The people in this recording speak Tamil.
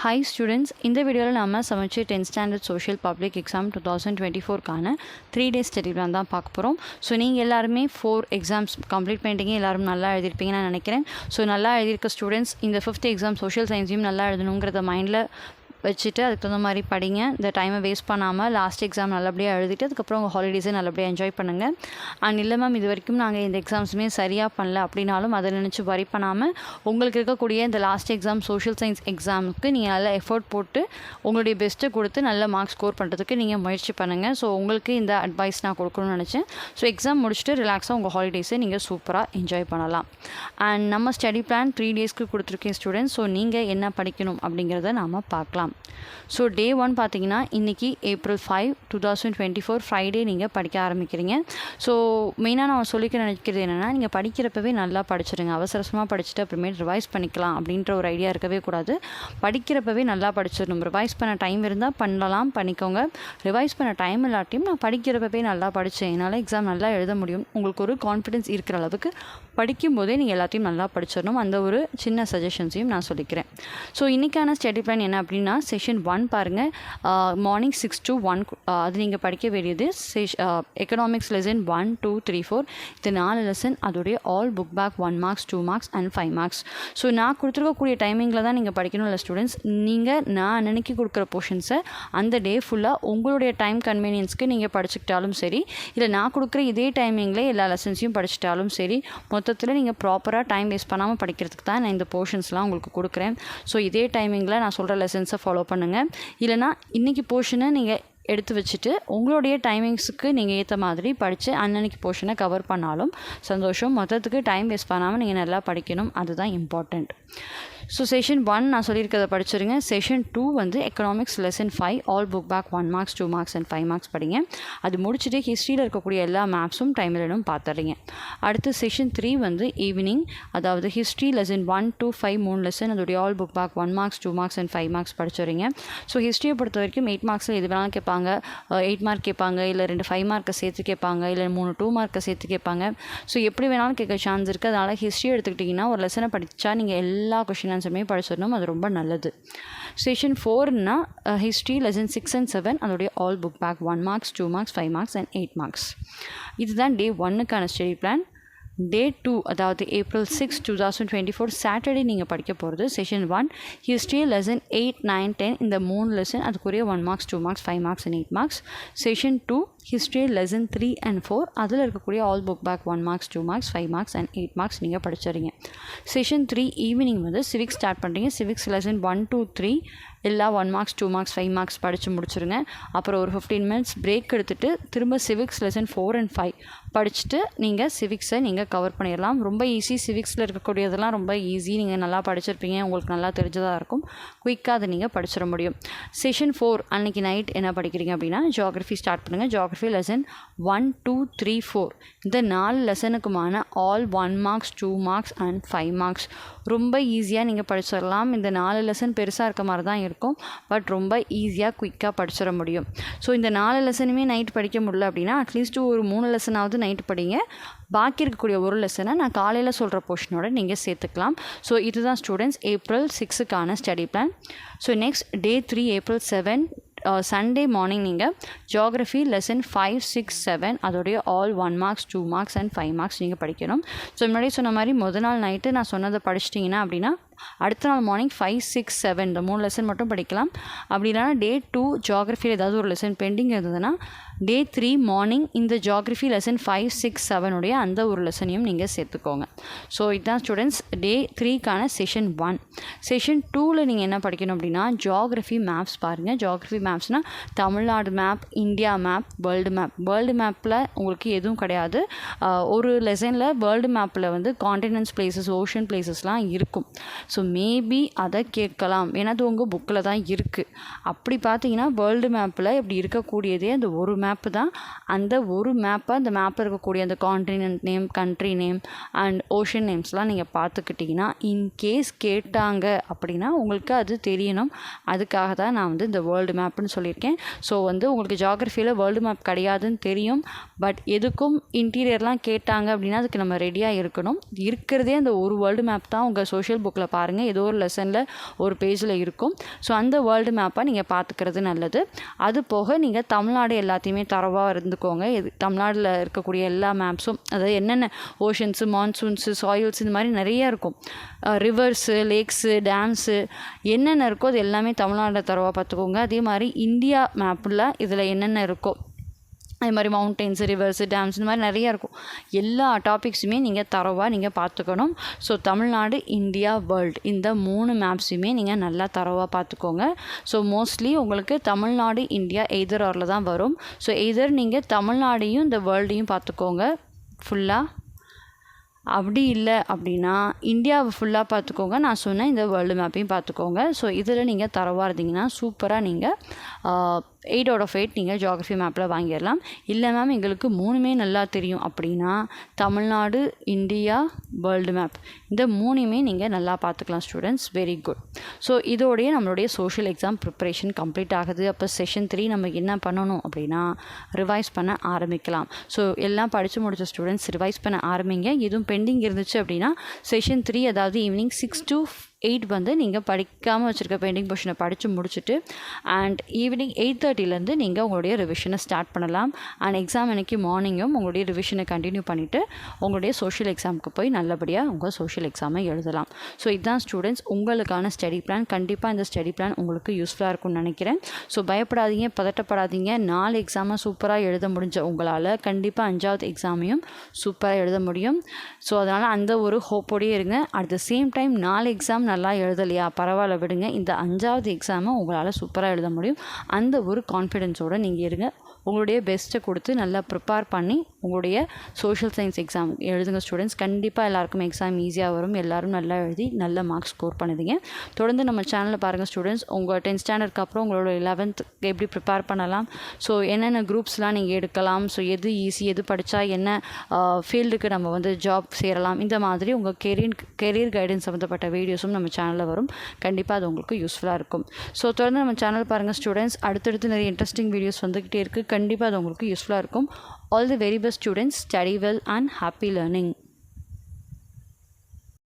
Hi students, இந்த வீடியோவில் நம்ம சமைச்சு 10th standard social public exam 2024க்கான 3 டேஸ் ஸ்டடி பிளான் தான் பார்க்க போகிறோம். ஸோ நீங்கள் எல்லாருமே 4 எக்ஸாம்ஸ் கம்ப்ளீட் பண்ணிட்டீங்க, எல்லாரும் நல்லா எழுதிருப்பீங்கன்னு நான் நினைக்கிறேன். ஸோ நல்லா எழுதியிருக்க ஸ்டூடெண்ட்ஸ் இந்த 5th எக்ஸாம் சோஷியல் சயின்ஸையும் நல்லா எழுதணுங்கிறத மைண்டில் வச்சுட்டு அதுக்கு தகுந்த மாதிரி படிங்க. இந்த டைமை வேஸ்ட் பண்ணாமல் லாஸ்ட் எக்ஸாம் நல்லபடியாக எழுதிட்டு அதுக்கப்புறம் உங்கள் ஹாலிடேஸை நல்லபடியாக என்ஜாய் பண்ணுங்கள். அண்ட் இல்லை மேம் இது வரைக்கும் நாங்கள் இந்த எக்ஸாம்ஸுமே சரியாக பண்ணல அப்படின்னாலும் அதை நினச்சி வரி பண்ணாமல் உங்களுக்கு இருக்கக்கூடிய இந்த லாஸ்ட் எக்ஸாம் சோஷியல் சயின்ஸ் எக்ஸாமுக்கு நீங்கள் நல்லா எஃபோர்ட் போட்டு உங்களுடைய பெஸ்ட்டை கொடுத்து நல்ல மார்க்ஸ் ஸ்கோர் பண்ணுறதுக்கு நீங்கள் முயற்சி பண்ணுங்கள். ஸோ உங்களுக்கு இந்த அட்வைஸ் நான் கொடுக்கணும்னு நினச்சேன். ஸோ எக்ஸாம் முடிச்சுட்டு ரிலாக்ஸாக உங்கள் ஹாலிடேஸை நீங்கள் சூப்பராக என்ஜாய் பண்ணலாம். அண்ட் நம்ம ஸ்டடி பிளான் 3 டேஸ்க்கு கொடுத்துருக்கேன் ஸ்டூடெண்ட்ஸ். ஸோ நீங்கள் என்ன படிக்கணும் அப்படிங்கிறத நாம் பார்க்கலாம். ஸோ டே 1 பார்த்தீங்கன்னா இன்றைக்கி April 5, 2024 ஃப்ரைடே நீங்கள் படிக்க ஆரம்பிக்கிறீங்க. ஸோ மெயினாக நான் சொல்லிக்க நினைக்கிறது என்னென்னா, நீங்கள் படிக்கிறப்பவே நல்லா படிச்சிடுங்க. அவசரமாக படிச்சுட்டு அப்புறமேட்டு ரிவைஸ் பண்ணிக்கலாம் அப்படின்ற ஒரு ஐடியா இருக்கவே கூடாது. படிக்கிறப்பவே நல்லா படிச்சிடணும். ரிவைஸ் பண்ண டைம் இருந்தால் பண்ணலாம், பண்ணிக்கோங்க. ரிவைஸ் பண்ண டைம் இல்லாட்டியும் நான் படிக்கிறப்பவே நல்லா படித்தேன், என்னால் எக்ஸாம் நல்லா எழுத முடியும், உங்களுக்கு ஒரு கான்ஃபிடென்ஸ் இருக்கிற அளவுக்கு படிக்கும்போதே நீங்கள் எல்லாத்தையும் நல்லா படிச்சிடணும். அந்த ஒரு சின்ன சஜஷன்ஸையும் நான் சொல்லிக்கிறேன். ஸோ இன்றைக்கான ஸ்டடி பிளான் என்ன அப்படின்னா, செஷன் 1 பாருங்கள், மார்னிங் 6 to 1 அது நீங்கள் படிக்க வேண்டியது. எக்கனாமிக்ஸ் லெசன் 1, 2, 3, 4 இது 4 லெசன். அதோடைய all book back 1 marks, 2 marks and 5 marks. So நான் கொடுத்துருக்கக்கூடிய டைமிங்கில் தான் நீங்கள் படிக்கணும் இல்லை ஸ்டூடெண்ட்ஸ். நீங்கள் நான் நினைக்கி கொடுக்குற போர்ஷன்ஸை அந்த டே ஃபுல்லாக உங்களுடைய டைம் கன்வீனியன்ஸ்க்கு நீங்கள் படிச்சுக்கிட்டாலும் சரி, இல்லை நான் கொடுக்குற இதே டைமிங்கில் எல்லா லெசன்ஸையும் படிச்சிட்டாலும் சரி, மொத்தத்தில் நீங்கள் ப்ராப்பராக டைம் வேஸ்ட் பண்ணாமல் படிக்கிறதுக்கு தான் நான் இந்த போர்ஷன்ஸ்லாம் உங்களுக்கு கொடுக்குறேன். ஸோ இதே டைமிங்கில் நான் சொல்கிற லெசன்ஸை ஃபாலோ பண்ணுங்கள். இல்லைனா இன்றைக்கி போர்ஷனை நீங்கள் எடுத்து வச்சுட்டு உங்களுடைய டைமிங்ஸுக்கு நீங்கள் ஏற்ற மாதிரி படித்து அன்னன்னைக்கு போர்ஷனை கவர் பண்ணாலும் சந்தோஷம். மொத்தத்துக்கு டைம் வேஸ்ட் பண்ணாமல் நீங்கள் நல்லா படிக்கணும், அதுதான் இம்பார்ட்டண்ட். ஸோ செஷன் 1 நான் சொல்லியிருக்கிறத படிச்சிருங்க. செஷன் 2 வந்து economics lesson 5 all book back 1 marks, 2 marks and 5 marks படிங்க. அது முடிச்சுட்டு ஹிஸ்ட்ரியில் இருக்கக்கூடிய எல்லா மேப்ஸும் டைம்லைனும் பார்த்துறீங்க. அடுத்து செஷன் 3 வந்து ஈவினிங், அதாவது ஹிஸ்ட்ரி லெசன் 1 to 5 3 லெசன், அதோடைய all book back 1 marks, 2 marks and 5 marks படிச்சுறீங்க. ஸோ ஹிஸ்ட்ரியை பொறுத்த வரைக்கும் 8 marksல் எது வேணாலும் கேட்பாங்க. 8 mark கேட்பாங்க, இல்லை 2 5 mark சேர்த்து கேட்பாங்க, இல்லை 3 2 mark சேர்த்து கேட்பாங்க. ஸோ எப்படி வேணாலும் கேட்க சான்ஸ் இருக்குது. அதனால் ஹிஸ்ட்ரி எடுத்துக்கிட்டிங்கன்னா ஒரு லெசனை படித்தா நீங்கள் எல்லா கொஷின் ஆன்சருமே படிச்சிடணும், அது ரொம்ப நல்லது. செஷன் 4னா ஹிஸ்ட்ரி லெசன் 6 and 7 அதோடைய all book back 1 marks, 2 marks, 5 marks and 8 marks. இதுதான் டே 1க்கான ஸ்டடி பிளான். டே 2 அதாவது April 6, 2024 சாட்டர்டே நீங்கள் படிக்க போகிறது செஷன் 1 ஹிஸ்ட்ரி லெசன் 8, 9, 10 இந்த 3 லெசன், அதுக்குரிய 1 marks, 2 marks, 5 marks and 8 marks. Session 2 history lesson 3 and 4 அதில் இருக்கக்கூடிய all book back 1 marks, 2 marks, 5 marks and 8 marks நீங்கள் படிச்சிடுங்க. செஷன் 3 ஈவினிங் வந்து சிவிக்ஸ் ஸ்டார்ட் பண்ணுறீங்க. சிவிக்ஸ் லெசன் 1 to 3 எல்லா 1 marks, 2 marks, 5 marks படித்து முடிச்சுருங்க. அப்புறம் ஒரு 15 minutes பிரேக் எடுத்துகிட்டு திரும்ப சிவிக்ஸ் லெசன் 4 and 5 படிச்சுட்டு நீங்கள் சிவிக்ஸை நீங்கள் கவர் பண்ணிடலாம். ரொம்ப ஈஸி, சிவிக்ஸில் இருக்கக்கூடியதெல்லாம் ரொம்ப ஈஸி, நீங்கள் நல்லா படிச்சிருப்பீங்க, உங்களுக்கு நல்லா தெரிஞ்சதாக இருக்கும், குயிக்காக அதை நீங்கள் படிச்சிட முடியும். செஷன் 4 அன்றைக்கி நைட் என்ன படிக்கிறீங்க அப்படின்னா, ஜியாகிரஃபி ஸ்டார்ட் பண்ணுங்கள். ஜியாகிரஃபி லெசன் 1, 2, 3, 4 இந்த 4 லெசனுக்குமான all 1 marks, 2 marks and 5 marks ரொம்ப ஈஸியாக நீங்கள் படிச்சிடலாம். இந்த 4 லெசன் பெருசாக இருக்க மாதிரி தான் இருக்கும், பட் ரொம்ப ஈஸியாக குயிக்காக படிச்சிட முடியும். ஸோ இந்த 4 லெசனுமே நைட் படிக்க முடியல அப்படின்னா அட்லீஸ்ட் ஒரு 3 லெசனாவது நைட்டு படிங்க. பாக்கி இருக்கக்கூடிய ஒரு லெசனை நான் காலையில் சொல்கிற போர்ஷனோட நீங்கள் சேர்த்துக்கலாம். ஸோ இதுதான் ஸ்டூடெண்ட்ஸ் April 6க்கான study plan. So next day 3 April 7 Sunday morning நீங்கள் ஜியாகிரஃபி லெசன் 5, 6, 7 அதோடைய all 1 marks, 2 marks and 5 marks நீங்கள் படிக்கணும். ஸோ முன்னாடி சொன்ன மாதிரி முதல் நாள் நைட்டு நான் சொன்னதை படிச்சிட்டிங்கன்னா அப்படின்னா அடுத்த நாள் மார்னிங் 5, 6, 7 இந்த 3 லெசன் மட்டும் படிக்கலாம். அப்படி இல்லைனா டே 2 ஜியாகிரஃபியில் ஏதாவது ஒரு லெசன் பெண்டிங் இருந்ததுன்னா டே 3 மார்னிங் இந்த ஜியாகிரஃபி லெசன் 5, 6, 7 அந்த ஒரு லெசனையும் நீங்கள் சேர்த்துக்கோங்க. ஸோ இதுதான் ஸ்டூடெண்ட்ஸ் டே 3க்கான செஷன் 1. செஷன் 2ல் நீங்கள் என்ன படிக்கணும் அப்படின்னா, ஜியாகிரஃபி மேப்ஸ் பாருங்கள். ஜியாகிரஃபி மேப்ஸ்னால் Tamil Nadu map, India map, world map. World மேப்பில் உங்களுக்கு எதுவும் கிடையாது. ஒரு லெசனில் வேர்ல்டு மேப்பில் வந்து காண்டினென்ட்ஸ் பிளேசஸ், ஓஷன் பிளேசஸ்லாம் இருக்கும். ஸோ மேபி அதை கேட்கலாம், ஏன்னா அது உங்கள் புக்கில் தான் இருக்குது. அப்படி பார்த்தீங்கன்னா வேர்ல்டு மேப்பில் இப்படி இருக்கக்கூடியதே அந்த ஒரு மேப்பு தான். அந்த ஒரு மேப்பை அந்த மேப்பில் இருக்கக்கூடிய அந்த continent name, country name and ocean நேம்ஸ்லாம் நீங்கள் பார்த்துக்கிட்டிங்கன்னா இன்கேஸ் கேட்டாங்க அப்படின்னா உங்களுக்கு அது தெரியணும். அதுக்காக தான் நான் வந்து இந்த வேர்ல்டு மேப்புன்னு சொல்லியிருக்கேன். ஸோ வந்து உங்களுக்கு ஜியாகிரஃபியில் வேர்ல்டு மேப் கிடையாதுன்னு தெரியும், பட் எதுக்கும் இன்டீரியர்லாம் கேட்டாங்க அப்படின்னா அதுக்கு நம்ம ரெடியாக இருக்கணும். இருக்கிறதே அந்த ஒரு வேர்ல்டு மேப் தான் உங்கள் சோஷியல் புக்கில் பாருங்கள், ஏதோ ஒரு லெசனில் ஒரு பேஜில் இருக்கும். ஸோ அந்த வேர்ல்டு மேப்பை நீங்கள் பார்த்துக்கிறது நல்லது. அது போக நீங்கள் தமிழ்நாடு எல்லாத்தையுமே தரவாக இருந்துக்கோங்க. தமிழ்நாட்டில் இருக்கக்கூடிய எல்லா மேப்ஸும், அதாவது என்னென்ன ஓஷன்ஸு, மான்சூன்ஸு, சாயில்ஸ், இந்த மாதிரி நிறைய இருக்கும். ரிவர்ஸு, லேக்ஸு, டேம்ஸு என்னென்ன இருக்கோ அது எல்லாமே தமிழ்நாட்டில் தரவாக பார்த்துக்கோங்க. அதே மாதிரி இந்தியா மேப்பில் இதில் என்னென்ன இருக்கோ, அது மாதிரி மவுண்டெயின்ஸு, ரிவர்ஸு, டேம்ஸ், இந்த மாதிரி நிறையா இருக்கும். எல்லா டாபிக்ஸுமே நீங்கள் தரவாக நீங்கள் பார்த்துக்கணும். ஸோ தமிழ்நாடு, இந்தியா, வேர்ல்டு இந்த 3 மேப்ஸுமே நீங்கள் நல்லா தரவாக பார்த்துக்கோங்க. ஸோ மோஸ்ட்லி உங்களுக்கு தமிழ்நாடு, இந்தியா எய்தர் ஆரில் தான் வரும். ஸோ எய்தர் நீங்கள் தமிழ்நாடையும் இந்த வேர்ல்டையும் பார்த்துக்கோங்க ஃபுல்லாக. அப்படி இல்லை அப்படின்னா இந்தியாவை ஃபுல்லாக பார்த்துக்கோங்க. நான் சொன்னேன் இந்த வேர்ல்டு மேப்பையும் பார்த்துக்கோங்க. ஸோ இதில் நீங்கள் தரவாக இருந்தீங்கன்னா சூப்பராக நீங்கள் 8 out of 8 நீங்கள் ஜியாகிரஃபி மேப்பில் வாங்கிடலாம். இல்லை மேம் எங்களுக்கு 3மே நல்லா தெரியும் அப்படின்னா தமிழ்நாடு, இந்தியா, வேர்ல்டு மேப் இந்த 3மே நீங்கள் நல்லா பார்த்துக்கலாம் ஸ்டூடெண்ட்ஸ். Very good. ஸோ இதோடைய நம்மளுடைய சோஷியல் எக்ஸாம் ப்ரிப்பரேஷன் கம்ப்ளீட் ஆகுது. அப்போ செஷன் 3 நம்ம என்ன பண்ணணும் அப்படின்னா ரிவைஸ் பண்ண ஆரம்பிக்கலாம். ஸோ எல்லாம் படித்து முடித்த ஸ்டூடெண்ட்ஸ் ரிவைஸ் பண்ண ஆரம்பிங்க. எதுவும் பெண்டிங் இருந்துச்சு அப்படின்னா செஷன் 3 அதாவது ஈவினிங் 6 to 8 வந்து நீங்கள் படிக்காமல் வச்சுருக்க பெயிண்டிங் போர்ஷனை படித்து முடிச்சுட்டு அண்ட் ஈவினிங் 8:30லேருந்து நீங்கள் உங்களுடைய ரிவிஷனை ஸ்டார்ட் பண்ணலாம். அண்ட் எக்ஸாம் அன்றைக்கி மார்னிங்கும் உங்களுடைய ரிவிஷனை கண்டினியூ பண்ணிவிட்டு உங்களுடைய சோஷியல் எக்ஸாமுக்கு போய் நல்லபடியாக உங்கள் சோஷியல் எக்ஸாமை எழுதலாம். ஸோ இதுதான் ஸ்டூடெண்ட்ஸ் உங்களுக்கான ஸ்டடி பிளான். கண்டிப்பாக இந்த ஸ்டடி பிளான் உங்களுக்கு யூஸ்ஃபுல்லாக இருக்கும்னு நினைக்கிறேன். ஸோ பயப்படாதீங்க, பதட்டப்படாதீங்க. 4 எக்ஸாமை சூப்பராக எழுத முடிஞ்ச உங்களால் கண்டிப்பாக 5வது எக்ஸாமையும் சூப்பராக எழுத முடியும். ஸோ அதனால் அந்த ஒரு ஹோப்போடையே இருங்க. At the same time 4 exam நல்லா எழுதலையா பரவாயில்ல விடுங்க, இந்த 5வது எக்ஸாமை உங்களால் சூப்பராக எழுத முடியும். அந்த ஒரு கான்ஃபிடென்ஸோடு நீங்கள் இருங்க. உங்களுடைய பெஸ்ட்டை கொடுத்து நல்லா ப்ரிப்பேர் பண்ணி உங்களுடைய சோஷியல் சயின்ஸ் எக்ஸாம் எழுதுங்க ஸ்டூடெண்ட்ஸ். கண்டிப்பாக எல்லாருக்கும் எக்ஸாம் ஈஸியாக வரும். எல்லோரும் நல்லா எழுதி நல்ல மார்க்ஸ் ஸ்கோர் பண்ணுவீங்க. தொடர்ந்து நம்ம சேனலில் பாருங்கள் ஸ்டூடெண்ட்ஸ். உங்கள் 10th ஸ்டாண்டர்டுக்கு அப்புறம் உங்களோட 11th எப்படி ப்ரிப்பேர் பண்ணலாம், ஸோ என்னென்ன குரூப்ஸ்லாம் நீங்கள் எடுக்கலாம், ஸோ எது ஈஸி, எது படித்தா என்ன ஃபீல்டுக்கு நம்ம வந்து ஜாப் சேரலாம், இந்த மாதிரி உங்கள் கெரியர் கைடன்ஸ் சம்மந்தப்பட்ட வீடியோஸும் நம்ம சேனலில் வரும். கண்டிப்பாக அது உங்களுக்கு யூஸ்ஃபுல்லாக இருக்கும். ஸோ தொடர்ந்து நம்ம சேனல் பாருங்கள் ஸ்டூடெண்ட்ஸ். அடுத்தடுத்து நிறைய இன்ட்ரெஸ்டிங் வீடியோஸ் வந்துக்கிட்டே இருக்குது. கண்டிப்பாக அது உங்களுக்கு யூஸ்ஃபுல்லாக இருக்கும். All the very best students. Study well and happy learning.